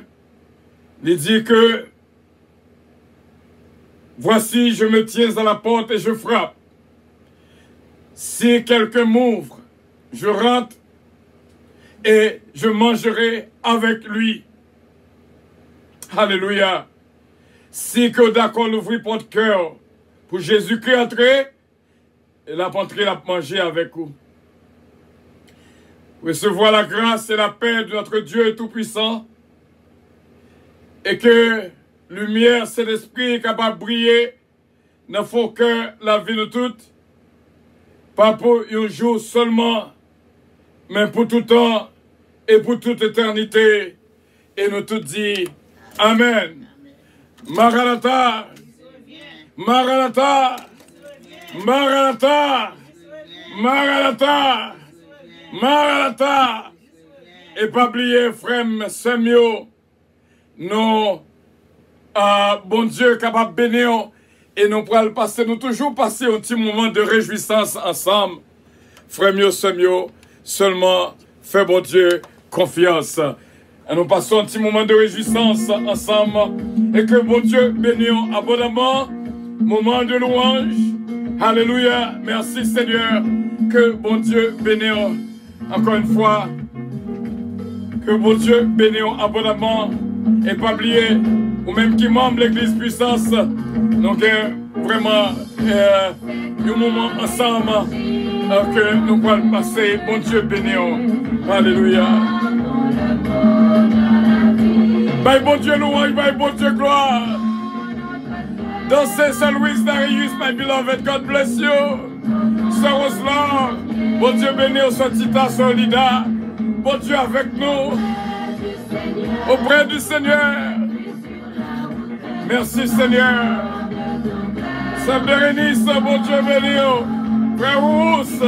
Il dit que voici, je me tiens à la porte et je frappe. Si quelqu'un m'ouvre, je rentre et je mangerai avec lui. Alléluia. Si que d'accord l'ouvrir votre cœur pour Jésus-Christ entrer, et la entrer, la manger avec vous. Recevoir la grâce et la paix de notre Dieu Tout-Puissant et que lumière, c'est l'esprit capable de briller dans vos cœurs, la vie de toutes, pas pour un jour seulement, mais pour tout temps et pour toute éternité. Et nous tous dit Amen. Maranatha, Maranatha, Maranatha, Maranatha, Maranatha. Et pas oublier, frère Samuel, nous, bon Dieu, capable de bénir, et nous pourrons passer, nous toujours passer un petit moment de réjouissance ensemble. Frère Samuel, seulement, fais bon Dieu confiance. Et nous passons un petit moment de réjouissance ensemble, et que bon Dieu bénisse abondamment, moment de louange. Alléluia, merci Seigneur, que bon Dieu bénisse encore une fois, que bon Dieu bénisse abondamment, et pas oublier, ou même qui membre de l'Église Puissance, donc vraiment un moment ensemble que nous pouvons passer, bon Dieu bénisse. Alléluia. Bye bon Dieu louange, bye bon Dieu gloire. Dansez Saint Louis Darius, my beloved, God bless you. Sir Oslar, bon Dieu béni au Santita Solida. Bon Dieu avec nous, auprès du Seigneur. Merci Seigneur. Saint Bérénice, bon Dieu béni. Frère Rousse,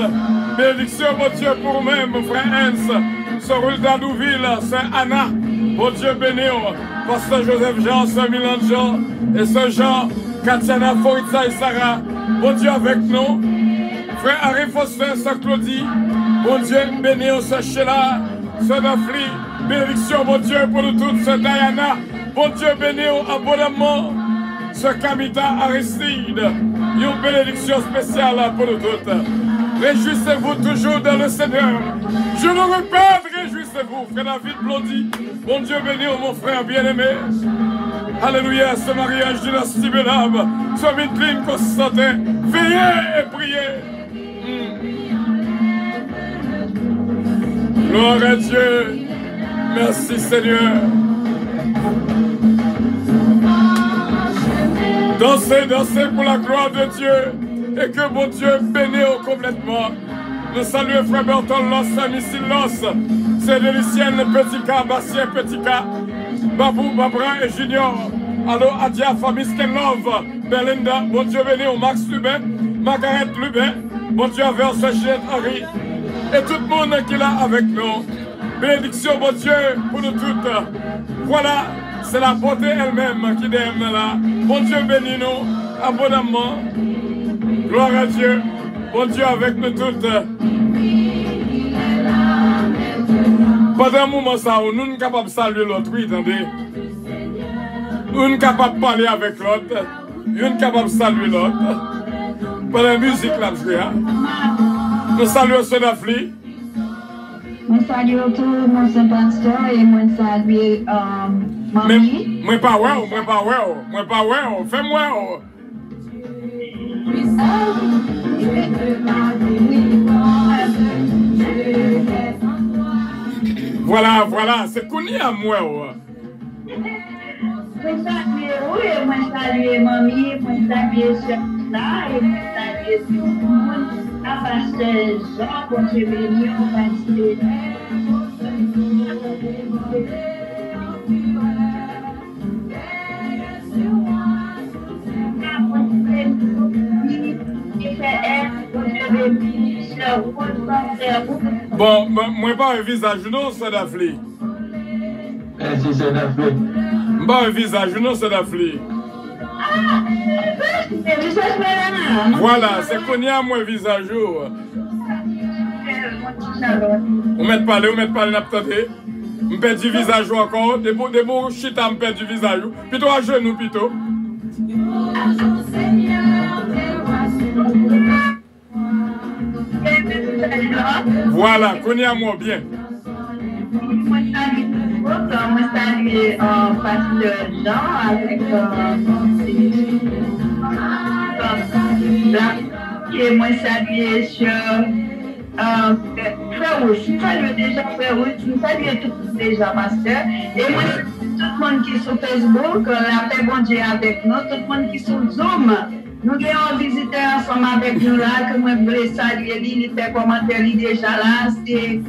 bénédiction, bon Dieu pour vous-même, frère Hans. Sœur Hulda Douville, Sœur Anna, bon Dieu béni. Pasteur Joseph Jean, Sœur Milan Jean et Sœur Jean, Katiana, Foritza et Sarah, bon Dieu avec nous. Frère Harry Foster, Sœur Claudie, bon Dieu béni, Sœur Sheila, Sœur Dafli, bénédiction, bon Dieu pour nous toutes, Sœur Diana, bon Dieu béni abondamment, Sœur Kamita Aristide, une bénédiction spéciale pour nous toutes. Réjouissez-vous toujours dans le Seigneur. Je le répète, réjouissez-vous. Frère David Blondie, bon Dieu béni, mon frère bien-aimé. Alléluia, ce mariage dynastie bénable, ce meeting qu'on se sentait. Veillez et priez. Gloire à Dieu. Merci Seigneur. Dansez, dansez pour la gloire de Dieu. Et que bon Dieu bénisse complètement. Nous saluons frère Berton Loss, Missile Loss, c'est de Lucienne, Petit K, Bastien, Petit K, Babou, Babra et Junior. Allo, Adia, famille Love, Belinda, bon Dieu bénisse, Max Lubin, Margaret Lubin, bon Dieu avec Ginette Henry, et tout le monde qui est là avec nous. Bénédiction, bon Dieu, pour nous toutes. Voilà, c'est la beauté elle-même qui est là. Bon Dieu bénisse nous abondamment. Gloire à Dieu, bon Dieu avec nous toutes. Pendant un moment, ça, nous sommes capables de saluer l'autre, oui, attendez. Nous sommes capables de parler avec l'autre. Nous sommes capables de saluer l'autre. Pendant la musique, là, nous saluons ce Dafli. Moi, salue tout mon Saint-Pasteur et moi, salue mamie. Moi, pas ouais, moi, pas ouais, fais-moi. Voilà, voilà, c'est connu à moi. Moi, salue mamie, moi, salue Chata, et moi, salue tout le monde. À Pasteur Jean, bon Dieu béni, bon, moi pas un visage, non, c'est Dafli. Merci, c'est Dafli. Pas un visage, non, c'est Dafli. Voilà, c'est qu'on y a moins visage. On met parler, n'attendez. Je perds du visage encore. Des beaux chita, je perds du visage. Plutôt à genoux, plutôt. Voilà, connais à moi bien. Moi, salue Pasteur Jean avec et moi salue sur Frère Rouge. Je salue déjà Frère Rouge, je salue tout déjà Pasteur. Et moi, tout le monde qui est sur Facebook, la paix bon Dieu avec nous, tout le monde qui est sur Zoom. Nous avons visité ensemble avec nous là, que moi je voulais saluer, il fait commentaire déjà là, c'est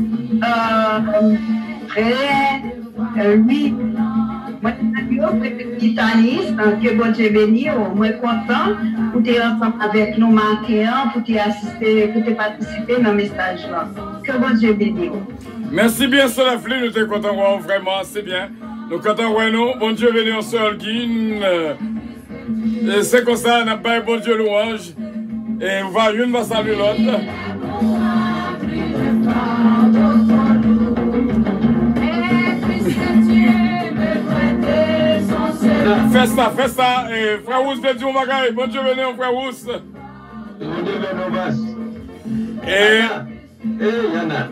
lui. Moi, je suis un guitariste, que bon Dieu béni, moi content pour être ensemble avec nous, marquant, pour assister, pour participer dans mes stages là. Que bon Dieu béni. Merci bien, Sœur Flynn, nous sommes contents, vraiment, c'est bien. Nous sommes contents, nous, bon Dieu béni, en Sœur Guine. C'est comme ça, on a pas bon Dieu louange. Et on va une va saluer l'autre. Fais ça, et frère Rousse, je dis au magasin, bon Dieu venez, frère Rousse. Et Yana.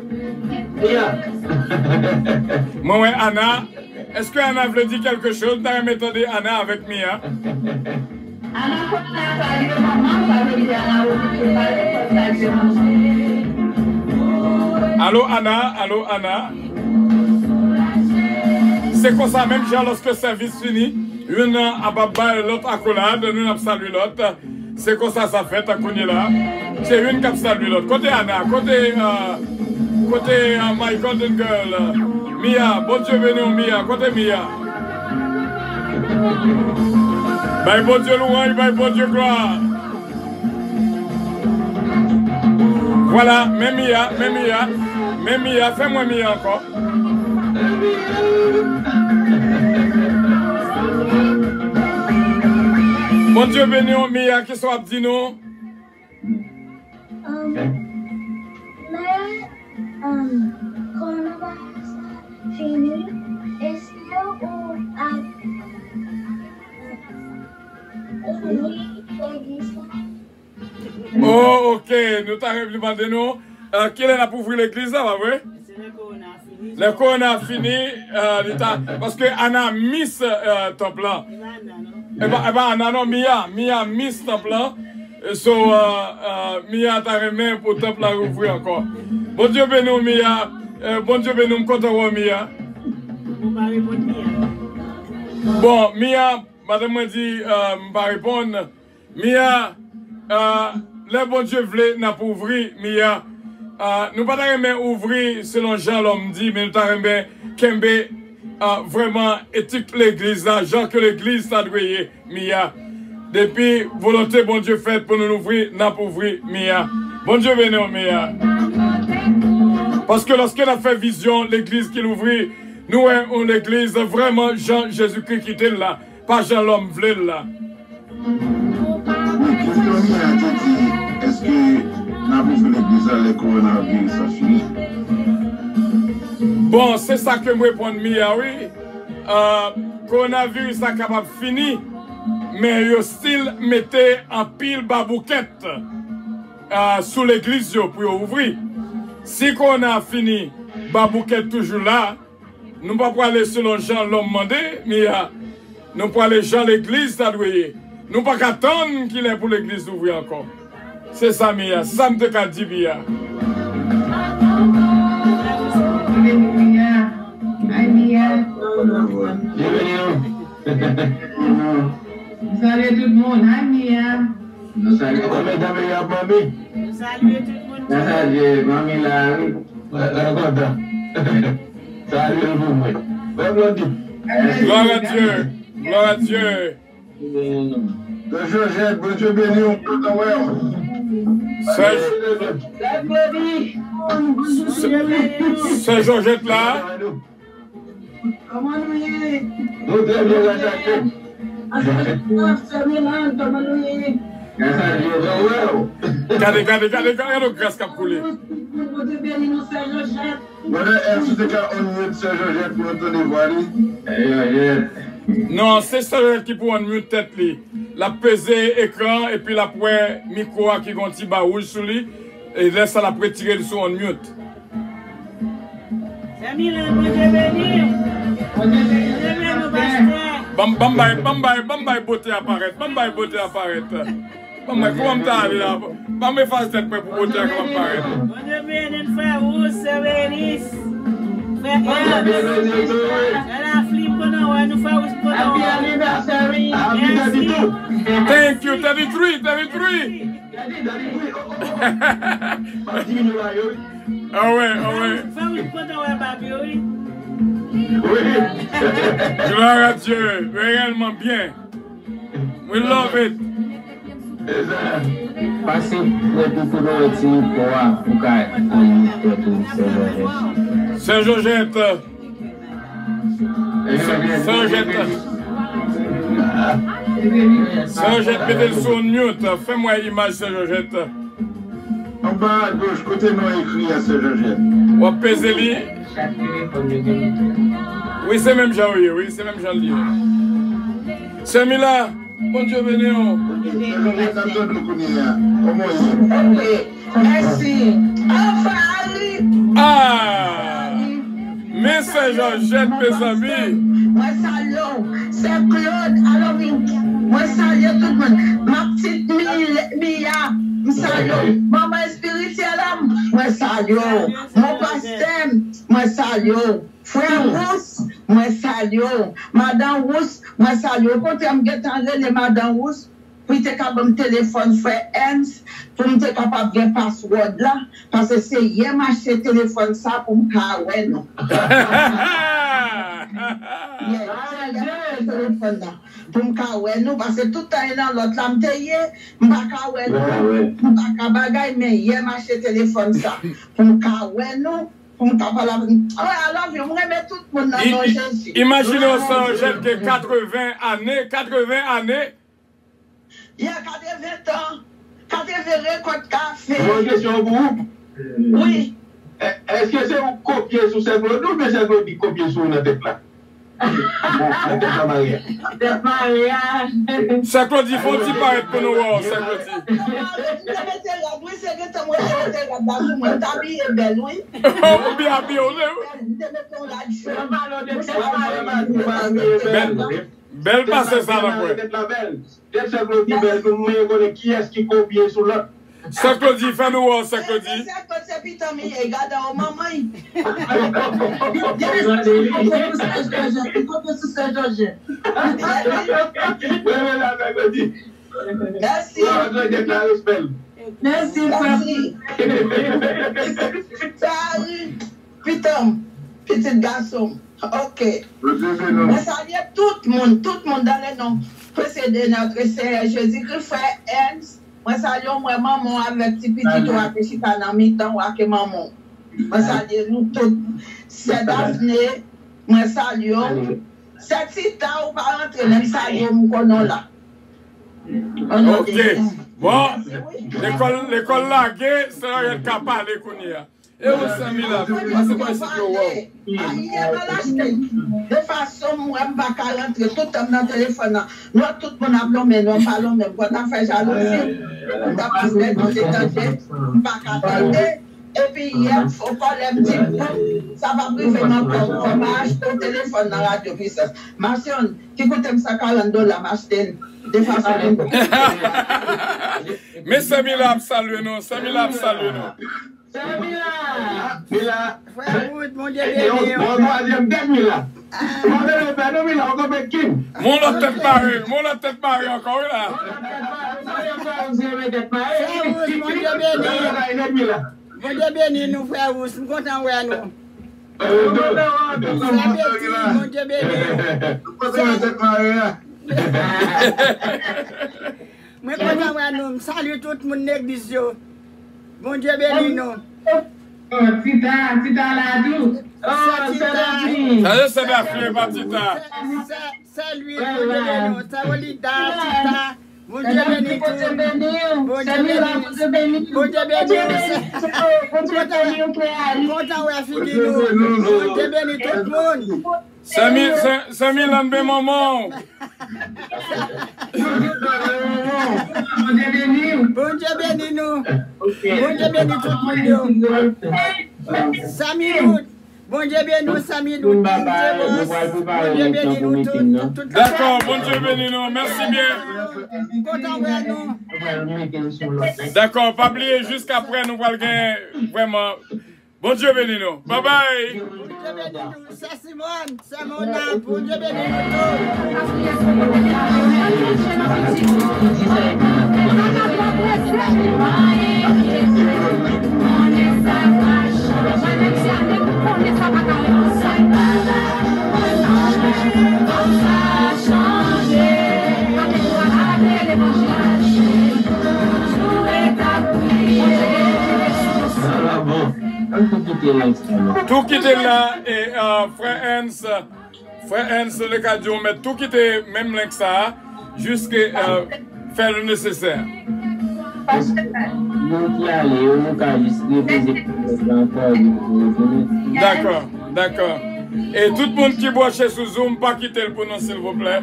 Moi, Anna, est-ce que Anna veut dire quelque chose? T'as méthode Anna avec Mia? Anna, allô Anna. C'est comme ça, même genre lorsque le service finit, une à Baba et l'autre à Collade, nous avons salué l'autre. C'est comme ça, ça fait, à Kouni là. C'est une qui a salué l'autre. Côté Anna, côté My Golden Girl, Mia, bon Dieu béni, Mia, côté Mia. Bye, bon Dieu louange, bye, bon Dieu gloire. Voilà, même Mia, fais-moi Mia encore. Bon Dieu béni, Mia, qui soit dit nous. Coronavirus fini, est-ce que oh, ok, nous t'avons demandé nous. Quelle est la pour ouvrir l'église là, va vrai? Le corona a fini, parce que Anna miss ton plan. Eh ben Anna non, Mia miss ton plan. So Mia t'a remis pour ton plan ouvrir encore. Bon Dieu béni Mia, bon Dieu béni me content Mia. Bon Mia, madame m'a dit pas répondre. Mia, le bon Dieu voulait n'a pas ouvrir Mia. Nous pas remettre ouvrir selon Jean l'homme dit, mais nous t'arrêtons Kembe vraiment éthique l'église là, Jean que l'église t'a doué Mia. Depuis volonté bon Dieu faite pour nous ouvrir, n'a pas ouvrir Mia. Bon Dieu béni Mia. Parce que lorsqu'elle a fait vision l'église qu'il ouvrit, nous on l'église vraiment Jean Jésus-Christ qui était là, pas Jean l'homme voulait là. Est-ce que l'église le coronavirus a fini? Bon, c'est ça que me répond Mia, oui. Coronavirus a capable fini, mais il still mettait en pile babouquette sous l'église pour ouvrir. Si qu'on a fini, babouquette toujours là, nous ne pouvons pas aller selon Jean l'homme demandé, mais nous pouvons aller Jean l'église t'adouer. Nous ne pouvons pas attendre qu'il est pour l'église d'ouvrir encore. C'est ça, Mia. C'est ça que je te dis, Mia. Salut tout le monde, Mia. Nous saluons mesdames et mamie. Salut tout le monde. Salut mamie Larry. Salut vous, moi. Gloire à Dieu. Gloire à Dieu. Georgette, bon Dieu béni, on peut t'envoyer. C'est Georgette là. Comment nous y est? Nous très bien la jaquette. Regardez, grâce qu'a coulé. Brother, est-ce que tu as unmute Sœur Georgette pour entendre voir? Non, c'est Sœur qui pour unmute tête li. La peser écran et puis la pointe micro qui gon ti ba rouge sur lui et laisse ça la tirer sur unmute. Bambay beauté apparaître. Bambay beauté apparaître. Bambay comment t'as allé là? Bambay face tête pour beauté apparaître. Thank you, 33. Ah ouais. Gloire à Dieu, réellement bien. We love it. Passez le tout pour Sœur Georgette. Sœur Georgette, mettez le son mute. Fais-moi image, Sœur Georgette. En bas à gauche, côté non écrit à Sœur Georgette. On va peser lui. Oui, c'est même Jean, oui, c'est même Jean. Sœur Mila, bon Dieu béni. Merci. Ah! Mais Sœur Georgette, mes amis. Moi, salon, c'est Claude. Alors, moi, salue tout le monde. Ma petite Mia, salue. Maman spirituelle, moi, salue. Mon pasteur, moi, salue. Frère Rousse, moi, salue. Madame Rousse, moi, salue. Quand tu me Madame Rousse, pour te capable de téléphone frère Ernst, pour me capable de password là, parce que c'est hier m'acheter téléphone ça pour me carrer non. Téléphone là pour me carrer non parce que tout temps dans l'autre là me tailler, me carrer non, me bagay mais hier m'acheter téléphone ça pour me carrer non. Alors, je me remets tout le monde dans nos Jésus. Imaginez ça, j'ai 80 années. Il y a 80 ans, quand tu veux récolter café. Une question pour vous. Oui. Est-ce que c'est vous copier sur cette blonde ou bien c'est vous qui copier sur notre tête là? Ça Claude, il faut dire paraître pour nous voir, ça Claude. Belle passe ça là. Qui est-ce qui copie sur l'autre? Ça Claude, fais-nous voir, ça Claude. Merci. Salut. Putain, petit garçon. Ok. Je salue tout le monde dans le nom précédé notre sœur Jésus-Christ, frère Ernst. Moi, salue moi, maman avec petit toi qui est dans mi-temps, avec maman. Moi, salue nous tous. C'est Daphné. Moi, salue. C'est Tita ou pas rentrer, même salue mon là. Ok. Bon, l'école là, c'est là qu'elle capable parler qu'on y a. Et où ça mis là? C'est quoi ça? De façon, moi, je ne vais pas rentrer tout le temps dans le téléphone. Nous, tout le monde a mais nous parlons même. Quand on fait jalousie, on a passé dans les étrangers, on ne va pas attendre. Et puis, hier, il faut qu'on l'aime dire, ça va priver mon corps. On va acheter au téléphone dans la radio puissance. Marchand, qui coûte $40, m'acheter. De façon. Mais Samila, salut nous. Samila. Frère Wood, mon Dieu, mon autre tête pareil encore là. Mon Dieu béni, nous frère Wood, nous comptons voir nous. Mon Dieu béni. Moi content voir nous, salut tout le monde l'église. Bon Dieu béni nous. Tita la dou. C'est Daphné, pas Tita. C'est lui, bon Dieu béni nous. C'est Olida, Tita. Bon Dieu béni tout. Bon Bon Dieu béni. Bon Dieu béni. Content ouais fini nous. Bon Dieu béni tout le monde. Samy l'enlevé maman. Bon Dieu béni nous. Bon Dieu béni tout le monde. Samy nous. Bon Dieu béni nous, Samy nous. Bon Dieu béni nous tout. D'accord, bon Dieu béni nous. Merci bien. Content ouais nous. D'accord, pas oublier jusqu'après nous allons gagner vraiment. Bon Dieu béni nous. Bye bye. Bon Dieu béni nous. C'est Simone, c'est mon âme. Bon Dieu béni nous. Tout quitter là et frère Hans le cadeau, mais tout quitter même là que ça, jusqu'à faire le nécessaire. D'accord, d'accord. Et tout le monde qui boit chez sous Zoom, pas quitter le pour nous s'il vous plaît.